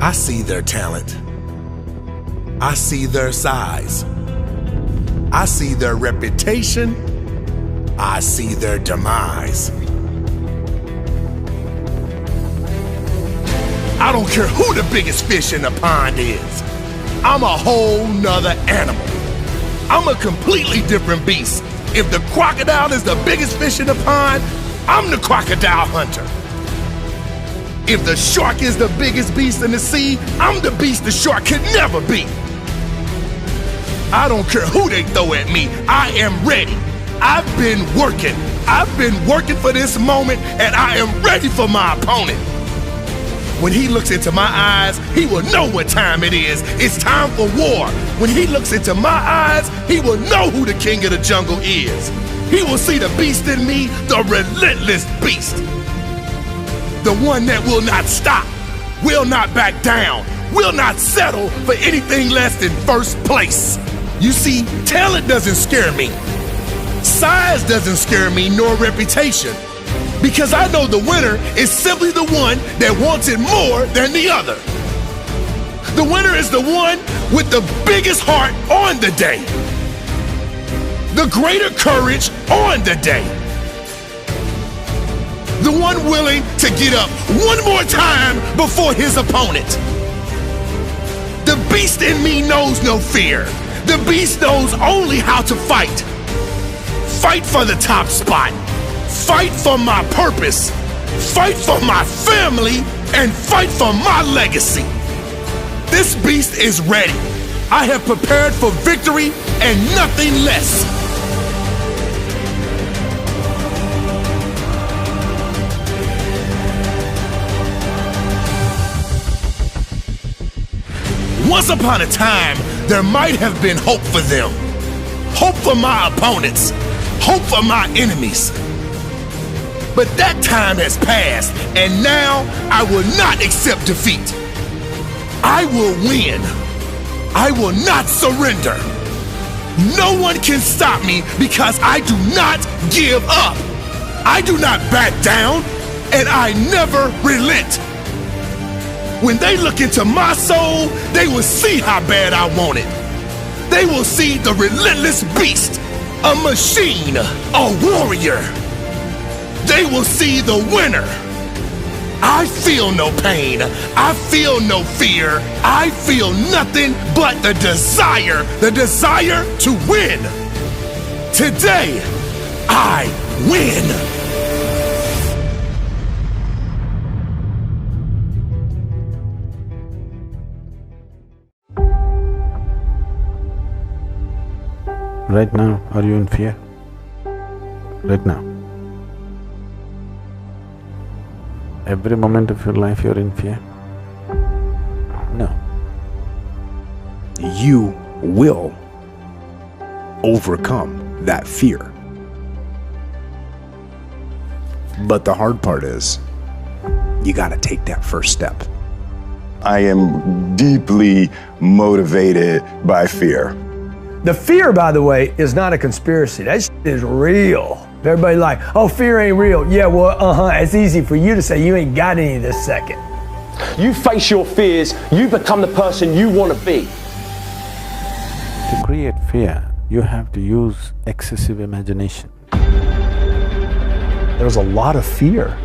I see their talent. I see their size. I see their reputation. I see their demise. I don't care who the biggest fish in the pond is. I'm a whole nother animal. I'm a completely different beast. If the crocodile is the biggest fish in the pond, I'm the crocodile hunter. If the shark is the biggest beast in the sea, I'm the beast the shark could never be. I don't care who they throw at me, I am ready. I've been working. I've been working for this moment, and I am ready for my opponent. When he looks into my eyes, he will know what time it is. It's time for war. When he looks into my eyes, he will know who the king of the jungle is. He will see the beast in me, the relentless beast. The one that will not stop, will not back down, will not settle for anything less than first place. You see, talent doesn't scare me. Size doesn't scare me, nor reputation. Because I know the winner is simply the one that wants it more than the other. The winner is the one with the biggest heart on the day. The greater courage on the day. The one willing to get up one more time before his opponent. The beast in me knows no fear. The beast knows only how to fight. Fight for the top spot. Fight for my purpose. Fight for my family. And fight for my legacy. This beast is ready. I have prepared for victory and nothing less. Once upon a time, there might have been hope for them. Hope for my opponents. Hope for my enemies. But that time has passed, and now I will not accept defeat. I will win. I will not surrender. No one can stop me because I do not give up. I do not back down, and I never relent. When they look into my soul, they will see how bad I want it. They will see the relentless beast, a machine, a warrior. They will see the winner. I feel no pain. I feel no fear. I feel nothing but the desire to win. Today, I win. Right now, are you in fear? Right now. Every moment of your life you're in fear? No. You will overcome that fear. But the hard part is, you gotta take that first step. I am deeply motivated by fear. The fear, by the way, is not a conspiracy. That shit is real. Everybody like, oh, fear ain't real. Yeah, well, it's easy for you to say you ain't got any this second. You face your fears, you become the person you want to be. To create fear, you have to use excessive imagination. There's a lot of fear,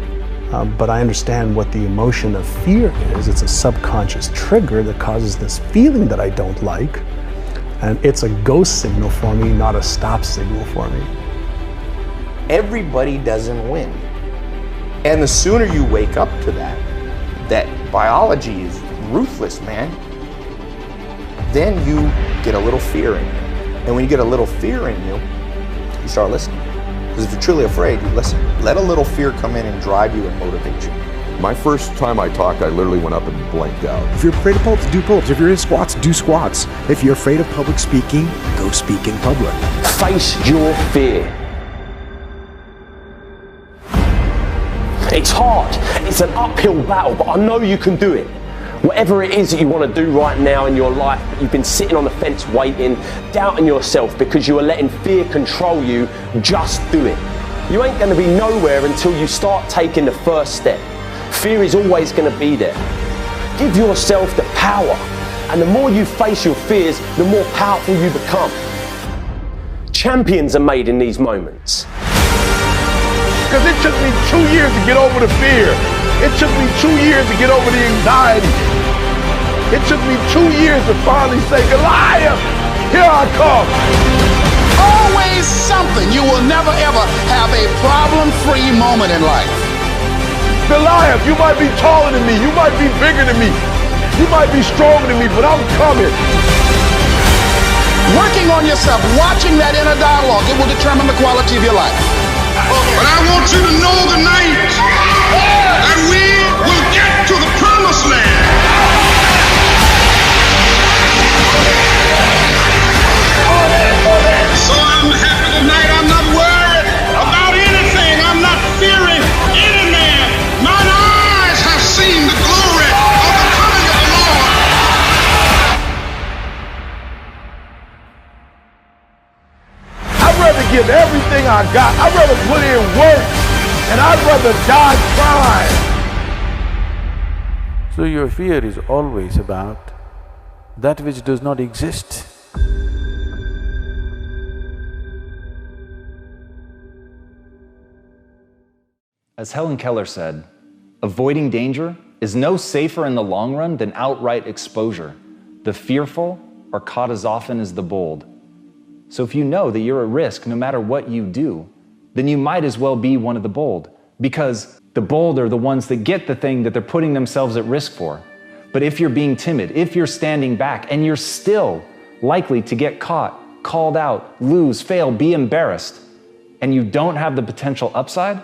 but I understand what the emotion of fear is. It's a subconscious trigger that causes this feeling that I don't like. And it's a go signal for me, not a stop signal for me. Everybody doesn't win. And the sooner you wake up to that biology is ruthless, man, then you get a little fear in you. And when you get a little fear in you, you start listening. Because if you're truly afraid, you listen. Let a little fear come in and drive you and motivate you. My first time I talked, I literally went up and blanked out. If you're afraid of pull-ups, do pull-ups. If you're in squats, do squats. If you're afraid of public speaking, go speak in public. Face your fear. It's hard, it's an uphill battle, but I know you can do it. Whatever it is that you want to do right now in your life, but you've been sitting on the fence waiting, doubting yourself because you are letting fear control you, just do it. You ain't going to be nowhere until you start taking the first step. Fear is always going to be there. Give yourself the power. And the more you face your fears, the more powerful you become. Champions are made in these moments. Because it took me 2 years to get over the fear. It took me 2 years to get over the anxiety. It took me 2 years to finally say, Goliath, here I come. Always something. You will never ever have a problem-free moment in life. Goliath, you might be taller than me. You might be bigger than me. You might be stronger than me, but I'm coming. Working on yourself, watching that inner dialogue, it will determine the quality of your life. But I want you to know tonight that we will get to the promised land. So I'm happy tonight. I'm not worried about anything. I'm not fearing any man. Mine eyes have seen the glory of the coming of the Lord. I'd rather give everything I got. I'd rather put in work, and I'd rather die trying. So your fear is always about that which does not exist. As Helen Keller said, avoiding danger is no safer in the long run than outright exposure. The fearful are caught as often as the bold. So if you know that you're at risk no matter what you do, then you might as well be one of the bold, because the bold are the ones that get the thing that they're putting themselves at risk for. But if you're being timid, if you're standing back, and you're still likely to get caught, called out, lose, fail, be embarrassed, and you don't have the potential upside,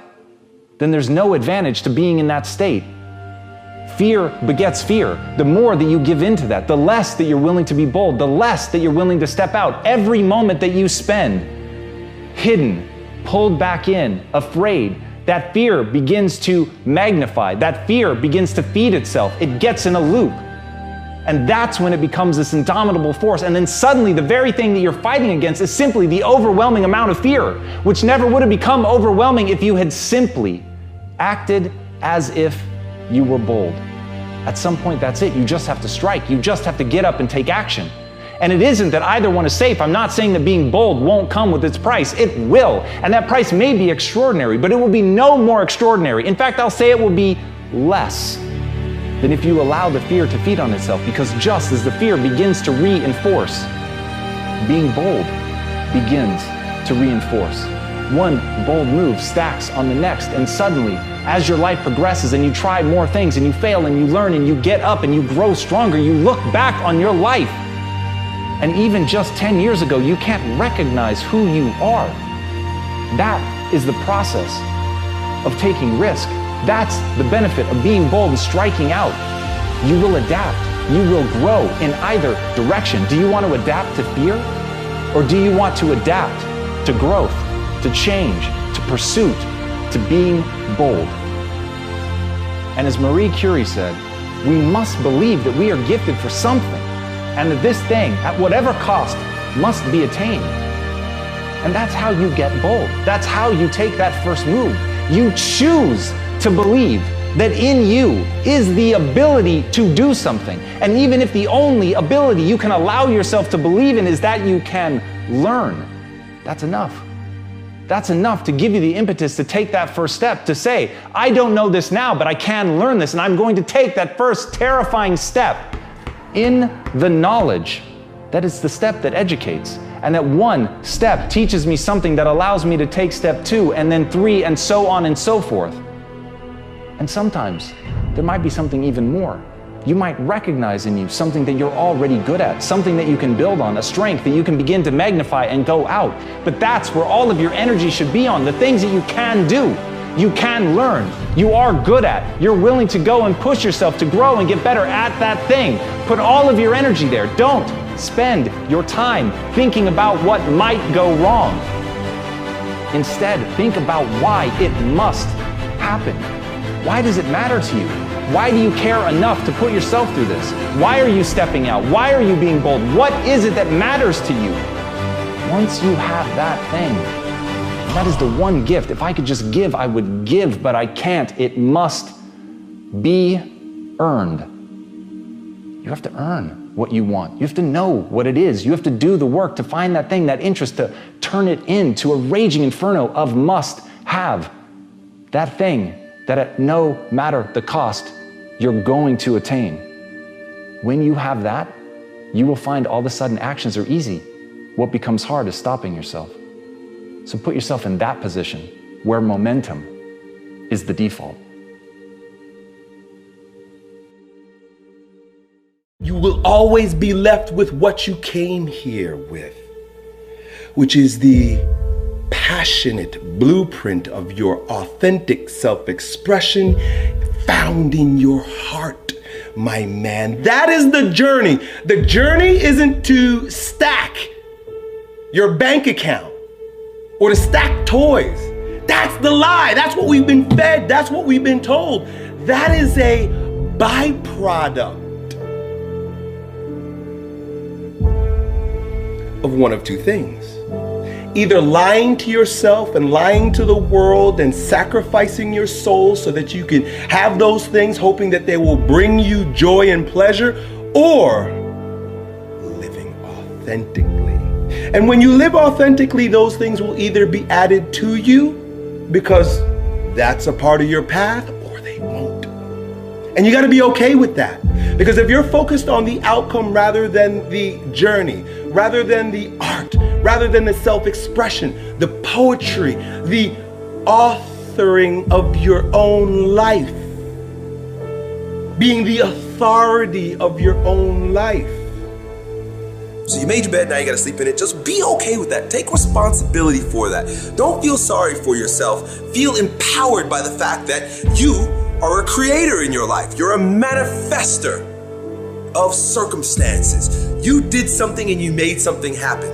then there's no advantage to being in that state. Fear begets fear. The more that you give into that, the less that you're willing to be bold, the less that you're willing to step out. Every moment that you spend hidden, pulled back in, afraid, that fear begins to magnify. That fear begins to feed itself. It gets in a loop. And that's when it becomes this indomitable force. And then suddenly the very thing that you're fighting against is simply the overwhelming amount of fear, which never would have become overwhelming if you had simply acted as if you were bold. At some point, that's it. You just have to strike. You just have to get up and take action. And it isn't that either one is safe. I'm not saying that being bold won't come with its price. It will. And that price may be extraordinary, but it will be no more extraordinary. In fact, I'll say it will be less than if you allow the fear to feed on itself, because just as the fear begins to reinforce, being bold begins to reinforce. One bold move stacks on the next, and suddenly, as your life progresses and you try more things and you fail and you learn and you get up and you grow stronger, you look back on your life. And even just 10 years ago, you can't recognize who you are. That is the process of taking risk. That's the benefit of being bold and striking out. You will adapt. You will grow in either direction. Do you want to adapt to fear? Or do you want to adapt to growth, to change, to pursuit, to being bold? And as Marie Curie said, we must believe that we are gifted for something, and that this thing, at whatever cost, must be attained. And that's how you get bold. That's how you take that first move. You choose to believe that in you is the ability to do something. And even if the only ability you can allow yourself to believe in is that you can learn, that's enough. That's enough to give you the impetus to take that first step, to say, I don't know this now, but I can learn this, and I'm going to take that first terrifying step in the knowledge that it's the step that educates, and that one step teaches me something that allows me to take step 2, and then 3, and so on and so forth. And sometimes there might be something even more. You might recognize in you something that you're already good at, something that you can build on, a strength that you can begin to magnify and go out. But that's where all of your energy should be on, the things that you can do, you can learn, you are good at. You're willing to go and push yourself to grow and get better at that thing. Put all of your energy there. Don't spend your time thinking about what might go wrong. Instead, think about why it must happen. Why does it matter to you? Why do you care enough to put yourself through this? Why are you stepping out? Why are you being bold? What is it that matters to you? Once you have that thing, that is the one gift. If I could just give, I would give, but I can't. It must be earned. You have to earn what you want. You have to know what it is. You have to do the work to find that thing, that interest, to turn it into a raging inferno of must have. That thing that at no matter the cost, you're going to attain. When you have that, you will find all of a sudden actions are easy. What becomes hard is stopping yourself. So put yourself in that position where momentum is the default. You will always be left with what you came here with, which is the passionate blueprint of your authentic self-expression found in your heart, my man. That is the journey. The journey isn't to stack your bank account or to stack toys. That's the lie. That's what we've been fed. That's what we've been told. That is a byproduct of one of two things. Either lying to yourself and lying to the world and sacrificing your soul so that you can have those things, hoping that they will bring you joy and pleasure, or living authentically. And when you live authentically, those things will either be added to you because that's a part of your path, or they won't. And you got to be okay with that. Because if you're focused on the outcome rather than the journey, rather than the art, rather than the self-expression, the poetry, the authoring of your own life, being the authority of your own life. So you made your bed, now you gotta sleep in it. Just be okay with that. Take responsibility for that. Don't feel sorry for yourself. Feel empowered by the fact that you are a creator in your life. You're a manifester of circumstances. You did something and you made something happen.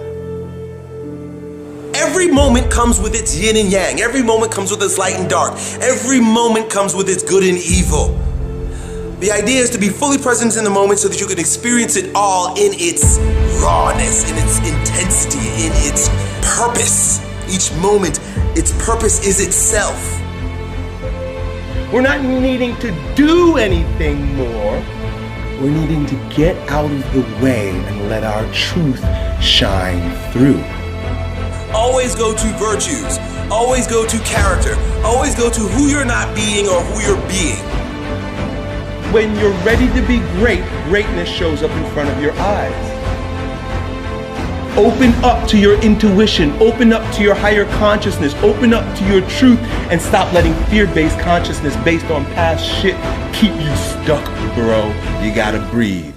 Every moment comes with its yin and yang. Every moment comes with its light and dark. Every moment comes with its good and evil. The idea is to be fully present in the moment so that you can experience it all in its rawness, in its intensity, in its purpose. Each moment, its purpose is itself. We're not needing to do anything more. We're needing to get out of the way and let our truth shine through. Always go to virtues. Always go to character. Always go to who you're not being or who you're being. When you're ready to be great, greatness shows up in front of your eyes. Open up to your intuition, open up to your higher consciousness, open up to your truth, and stop letting fear-based consciousness based on past shit keep you stuck, bro. You gotta breathe.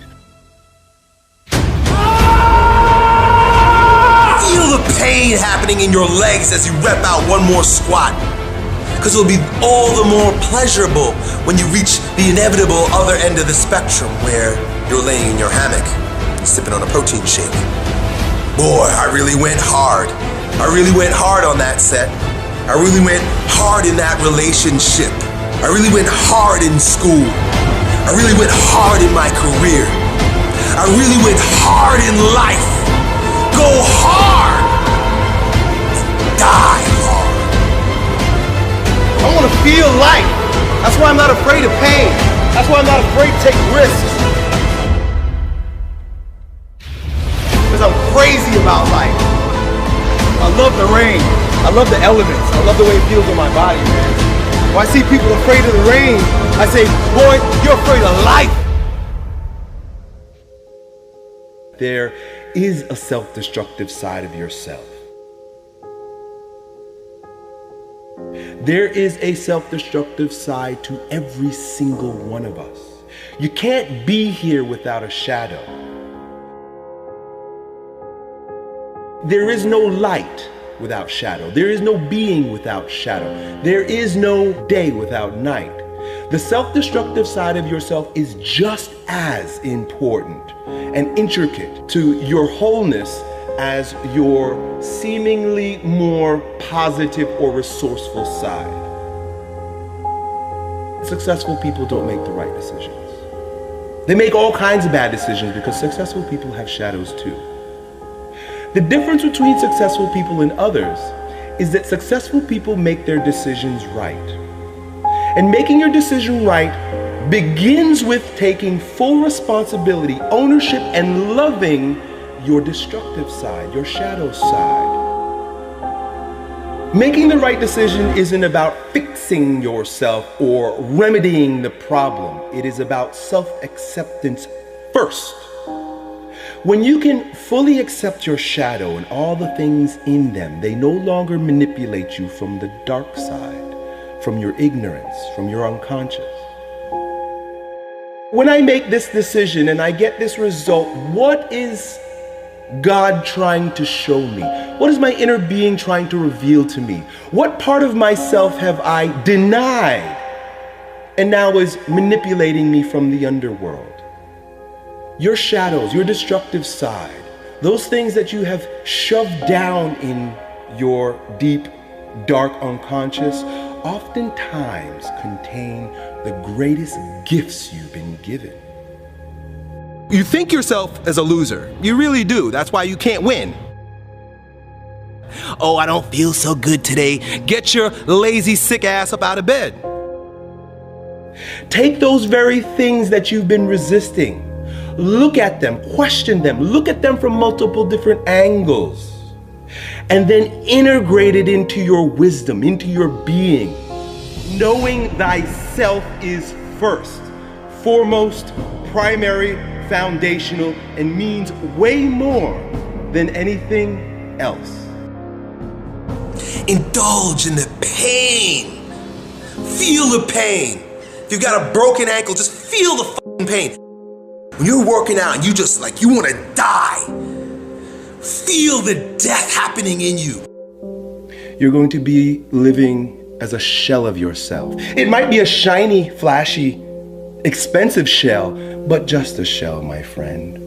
Feel the pain happening in your legs as you rep out one more squat. Because it'll be all the more pleasurable when you reach the inevitable other end of the spectrum where you're laying in your hammock, sipping on a protein shake. Boy, I really went hard. I really went hard on that set. I really went hard in that relationship. I really went hard in school. I really went hard in my career. I really went hard in life. Go hard and die hard. I want to feel life. That's why I'm not afraid of pain. That's why I'm not afraid to take risks. Because I'm crazy about life. I love the rain. I love the elements. I love the way it feels on my body, man. When I see people afraid of the rain, I say, boy, you're afraid of life. There is a self-destructive side of yourself. There is a self-destructive side to every single one of us. You can't be here without a shadow. There is no light without shadow. There is no being without shadow. There is no day without night. The self-destructive side of yourself is just as important and intricate to your wholeness as your seemingly more positive or resourceful side. Successful people don't make the right decisions. They make all kinds of bad decisions because successful people have shadows too. The difference between successful people and others is that successful people make their decisions right. And making your decision right begins with taking full responsibility, ownership, and loving your destructive side, your shadow side. Making the right decision isn't about fixing yourself or remedying the problem. It is about self-acceptance first. When you can fully accept your shadow and all the things in them, they no longer manipulate you from the dark side, from your ignorance, from your unconscious. When I make this decision and I get this result, what is God trying to show me? What is my inner being trying to reveal to me? What part of myself have I denied and now is manipulating me from the underworld? Your shadows, your destructive side, those things that you have shoved down in your deep, dark unconscious, oftentimes contain the greatest gifts you've been given. You think yourself as a loser. You really do. That's why you can't win. Oh, I don't feel so good today. Get your lazy, sick ass up out of bed. Take those very things that you've been resisting. Look at them, question them, look at them from multiple different angles, and then integrate it into your wisdom, into your being. Knowing thyself is first, foremost, primary, foundational, and means way more than anything else. Indulge in the pain. Feel the pain. If you've got a broken ankle, just feel the fucking pain. When you're working out and you just like, you want to die, feel the death happening in you. You're going to be living as a shell of yourself. It might be a shiny, flashy, expensive shell, but just a shell, my friend.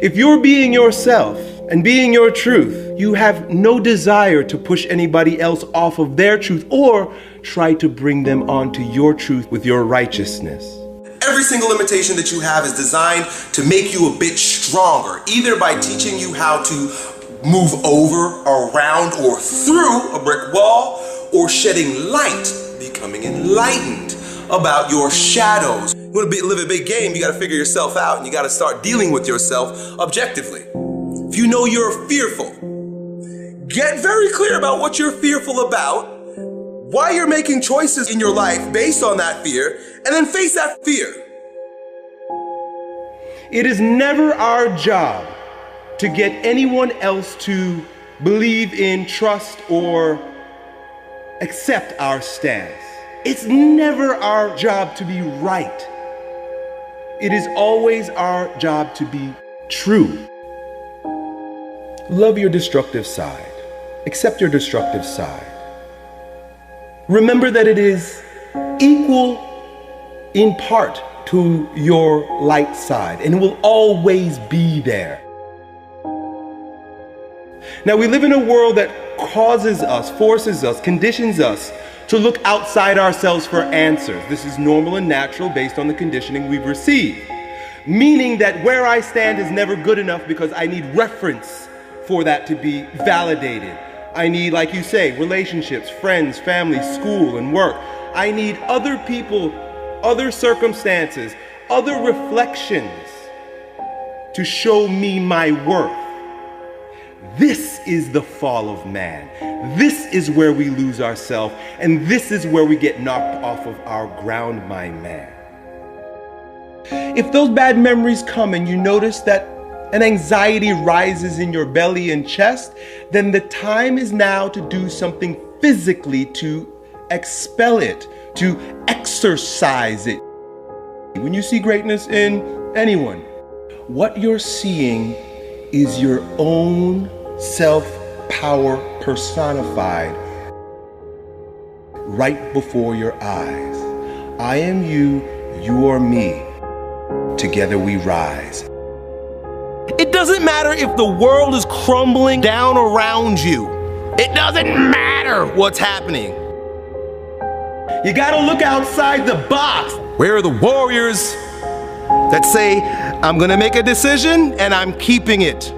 If you're being yourself and being your truth, you have no desire to push anybody else off of their truth or try to bring them onto your truth with your righteousness. Every single limitation that you have is designed to make you a bit stronger, either by teaching you how to move over, around, or through a brick wall, or shedding light, becoming enlightened about your shadows. You want to live a big game, you got to figure yourself out, and you got to start dealing with yourself objectively. If you know you're fearful, get very clear about what you're fearful about, why you're making choices in your life based on that fear, and then face that fear. It is never our job to get anyone else to believe in, trust, or accept our stance. It's never our job to be right. It is always our job to be true. Love your destructive side. Accept your destructive side. Remember that it is equal in part to your light side, and it will always be there. Now, we live in a world that causes us, forces us, conditions us to look outside ourselves for answers. This is normal and natural based on the conditioning we've received. Meaning that where I stand is never good enough because I need reference for that to be validated. I need, like you say, relationships, friends, family, school, and work. I need other people, other circumstances, other reflections to show me my worth. This is the fall of man. This is where we lose ourselves, and this is where we get knocked off of our ground, my man. If those bad memories come and you notice that an anxiety rises in your belly and chest, then the time is now to do something physically to expel it, to exercise it. When you see greatness in anyone, what you're seeing is your own self-power personified right before your eyes. I am you, you are me. Together we rise. It doesn't matter if the world is crumbling down around you. It doesn't matter what's happening. You gotta look outside the box. Where are the warriors that say, I'm gonna make a decision and I'm keeping it?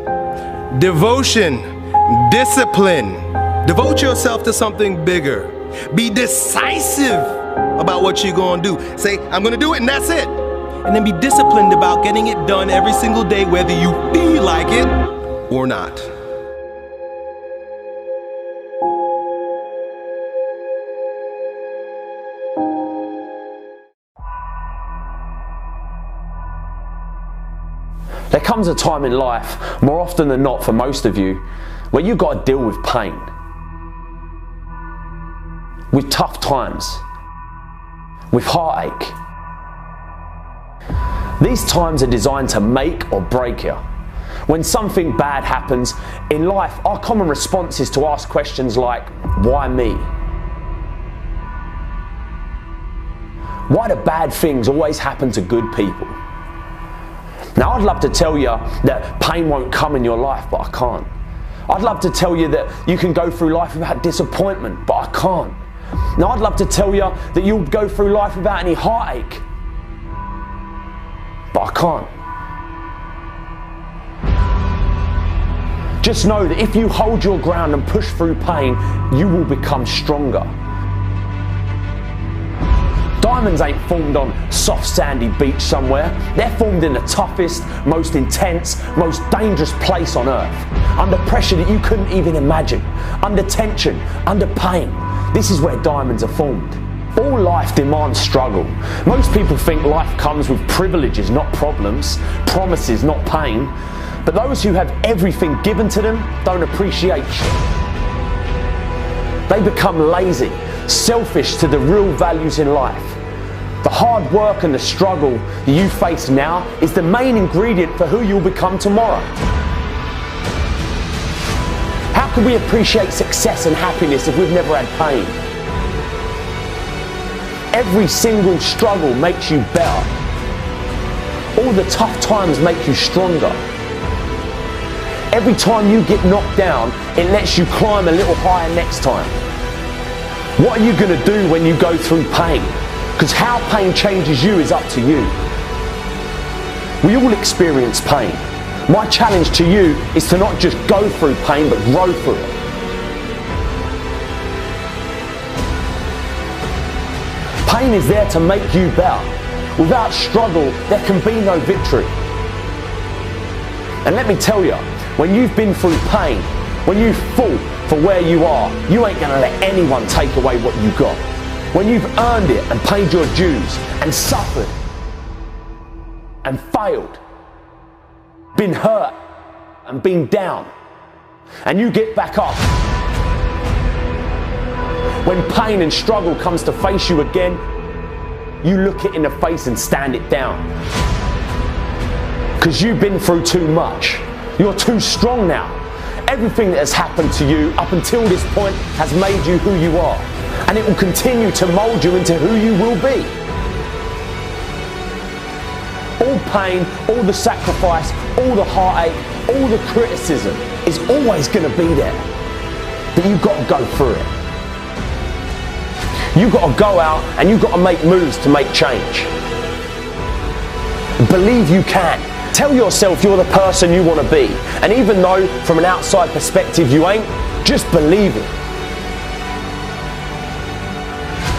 Devotion, discipline. Devote yourself to something bigger. Be decisive about what you're gonna do. Say, I'm gonna do it, and that's it. And then be disciplined about getting it done every single day, whether you feel like it or not. There comes a time in life, more often than not for most of you, where you've got to deal with pain, with tough times, with heartache. These times are designed to make or break you. When something bad happens in life, our common response is to ask questions like, why me? Why do bad things always happen to good people? Now, I'd love to tell you that pain won't come in your life, but I can't. I'd love to tell you that you can go through life without disappointment, but I can't. Now, I'd love to tell you that you'll go through life without any heartache, but I can't. Just know that if you hold your ground and push through pain, you will become stronger. Diamonds ain't formed on soft sandy beach somewhere. They're formed in the toughest, most intense, most dangerous place on earth. Under pressure that you couldn't even imagine. Under tension, under pain. This is where diamonds are formed. All life demands struggle. Most people think life comes with privileges, not problems, promises, not pain. But those who have everything given to them don't appreciate shit. They become lazy, selfish to the real values in life. The hard work and the struggle you face now is the main ingredient for who you'll become tomorrow. How can we appreciate success and happiness if we've never had pain? Every single struggle makes you better. All the tough times make you stronger. Every time you get knocked down, it lets you climb a little higher next time. What are you going to do when you go through pain? Because how pain changes you is up to you. We all experience pain. My challenge to you is to not just go through pain, but grow through it. Pain is there to make you better. Without struggle, there can be no victory. And let me tell you, when you've been through pain, when you've fought for where you are, you ain't gonna let anyone take away what you got. When you've earned it and paid your dues and suffered and failed, been hurt and been down, and you get back up. When pain and struggle comes to face you again, you look it in the face and stand it down. Because you've been through too much. You're too strong now. Everything that has happened to you up until this point has made you who you are. And it will continue to mold you into who you will be. All pain, all the sacrifice, all the heartache, all the criticism is always going to be there. But you've got to go through it. You've got to go out and you've got to make moves to make change. Believe you can. Tell yourself you're the person you want to be. And even though from an outside perspective you ain't, just believe it.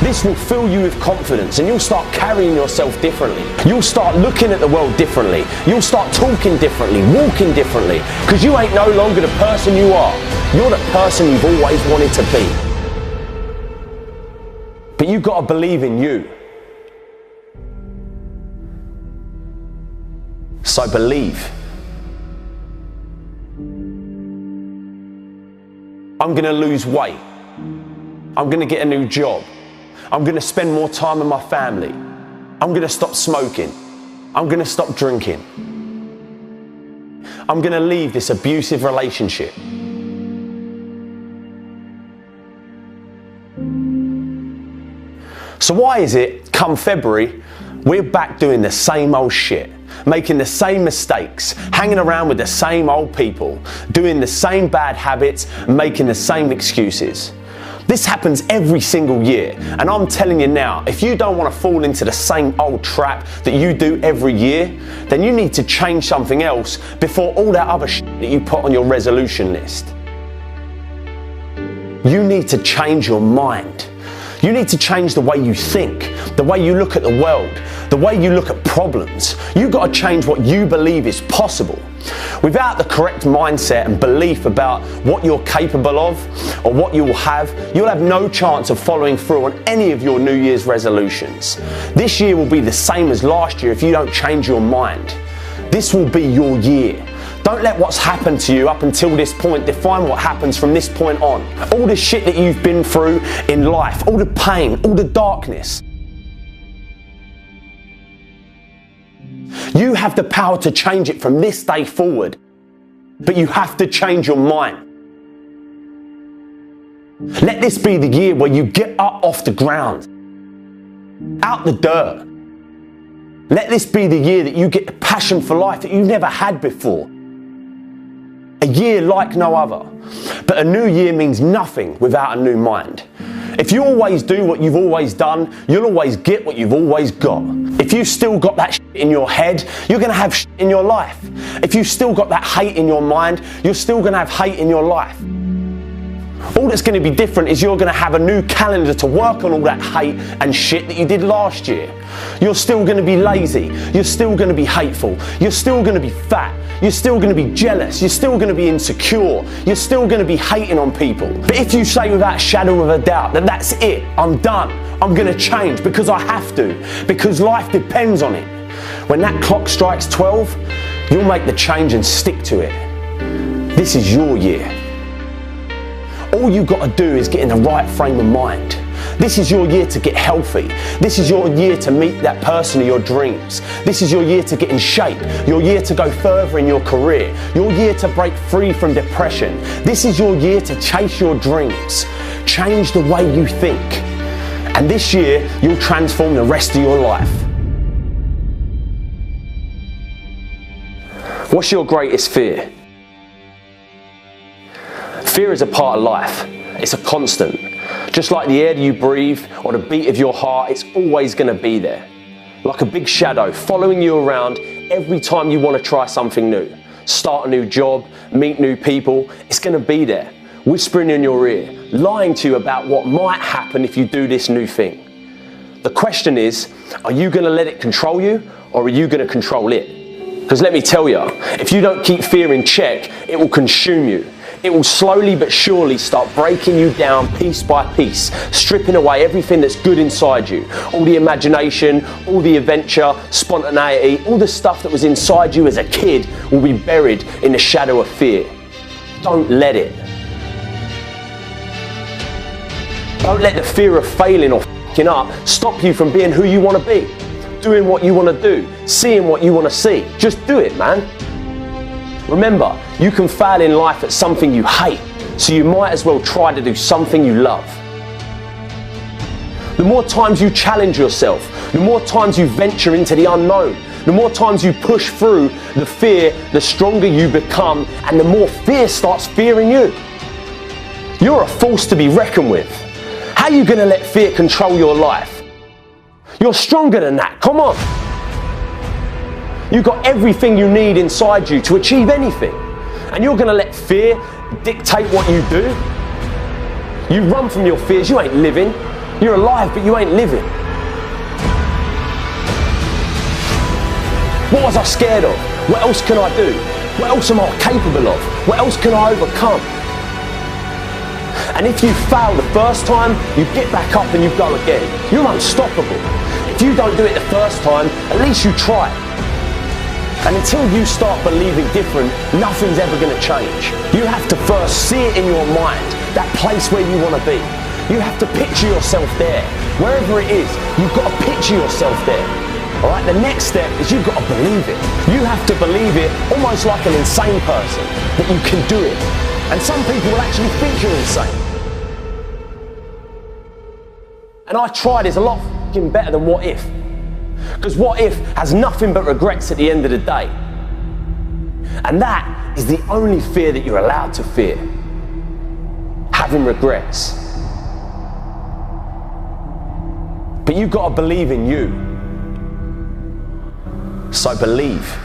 This will fill you with confidence and you'll start carrying yourself differently. You'll start looking at the world differently. You'll start talking differently, walking differently, because you ain't no longer the person you are. You're the person you've always wanted to be. But you've got to believe in you. So believe. I'm going to lose weight. I'm going to get a new job. I'm going to spend more time with my family. I'm going to stop smoking. I'm going to stop drinking. I'm going to leave this abusive relationship. So why is it, come February, we're back doing the same old shit, making the same mistakes, hanging around with the same old people, doing the same bad habits, making the same excuses? This happens every single year, and I'm telling you now, if you don't want to fall into the same old trap that you do every year, then you need to change something else before all that other shit that you put on your resolution list. You need to change your mind. You need to change the way you think, the way you look at the world, the way you look at problems. You've got to change what you believe is possible. Without the correct mindset and belief about what you're capable of or what you'll have no chance of following through on any of your New Year's resolutions. This year will be the same as last year if you don't change your mind. This will be your year. Don't let what's happened to you up until this point define what happens from this point on. All the shit that you've been through in life, all the pain, all the darkness. You have the power to change it from this day forward, but you have to change your mind. Let this be the year where you get up off the ground, out the dirt. Let this be the year that you get the passion for life that you've never had before. A year like no other. But a new year means nothing without a new mind. If you always do what you've always done, you'll always get what you've always got. If you've still got that shit in your head, you're going to have shit in your life. If you've still got that hate in your mind, you're still going to have hate in your life. All that's going to be different is you're going to have a new calendar to work on all that hate and shit that you did last year. You're still going to be lazy. You're still going to be hateful. You're still going to be fat. You're still going to be jealous. You're still going to be insecure. You're still going to be hating on people. But if you say without a shadow of a doubt that that's it, I'm done, I'm going to change because I have to, because life depends on it. When that clock strikes 12, you'll make the change and stick to it. This is your year. All you've got to do is get in the right frame of mind. This is your year to get healthy. This is your year to meet that person of your dreams. This is your year to get in shape. Your year to go further in your career. Your year to break free from depression. This is your year to chase your dreams. Change the way you think. And this year, you'll transform the rest of your life. What's your greatest fear? Fear is a part of life. It's a constant. Just like the air you breathe or the beat of your heart, it's always going to be there. Like a big shadow following you around every time you want to try something new. Start a new job, meet new people, it's going to be there. Whispering in your ear, lying to you about what might happen if you do this new thing. The question is, are you going to let it control you or are you going to control it? Because let me tell you, if you don't keep fear in check, it will consume you. It will slowly but surely start breaking you down piece by piece, stripping away everything that's good inside you. All the imagination, all the adventure, spontaneity, all the stuff that was inside you as a kid will be buried in the shadow of fear. Don't let it. Don't let the fear of failing or f***ing up stop you from being who you want to be, doing what you want to do, seeing what you want to see. Just do it, man. Remember, you can fail in life at something you hate, so you might as well try to do something you love. The more times you challenge yourself, the more times you venture into the unknown, the more times you push through the fear, the stronger you become, and the more fear starts fearing you. You're a force to be reckoned with. How are you going to let fear control your life? You're stronger than that, come on. You've got everything you need inside you to achieve anything. And you're going to let fear dictate what you do? You run from your fears, you ain't living. You're alive, but you ain't living. What was I scared of? What else can I do? What else am I capable of? What else can I overcome? And if you fail the first time, you get back up and you go again. You're unstoppable. If you don't do it the first time, at least you try it. And until you start believing different, nothing's ever going to change. You have to first see it in your mind, that place where you want to be. You have to picture yourself there. Wherever it is, you've got to picture yourself there. All right, the next step is you've got to believe it. You have to believe it almost like an insane person, that you can do it. And some people will actually think you're insane. And I tried is a lot f***ing better than what if. Because what if has nothing but regrets at the end of the day. And that is the only fear that you're allowed to fear. Having regrets. But you've got to believe in you. So believe.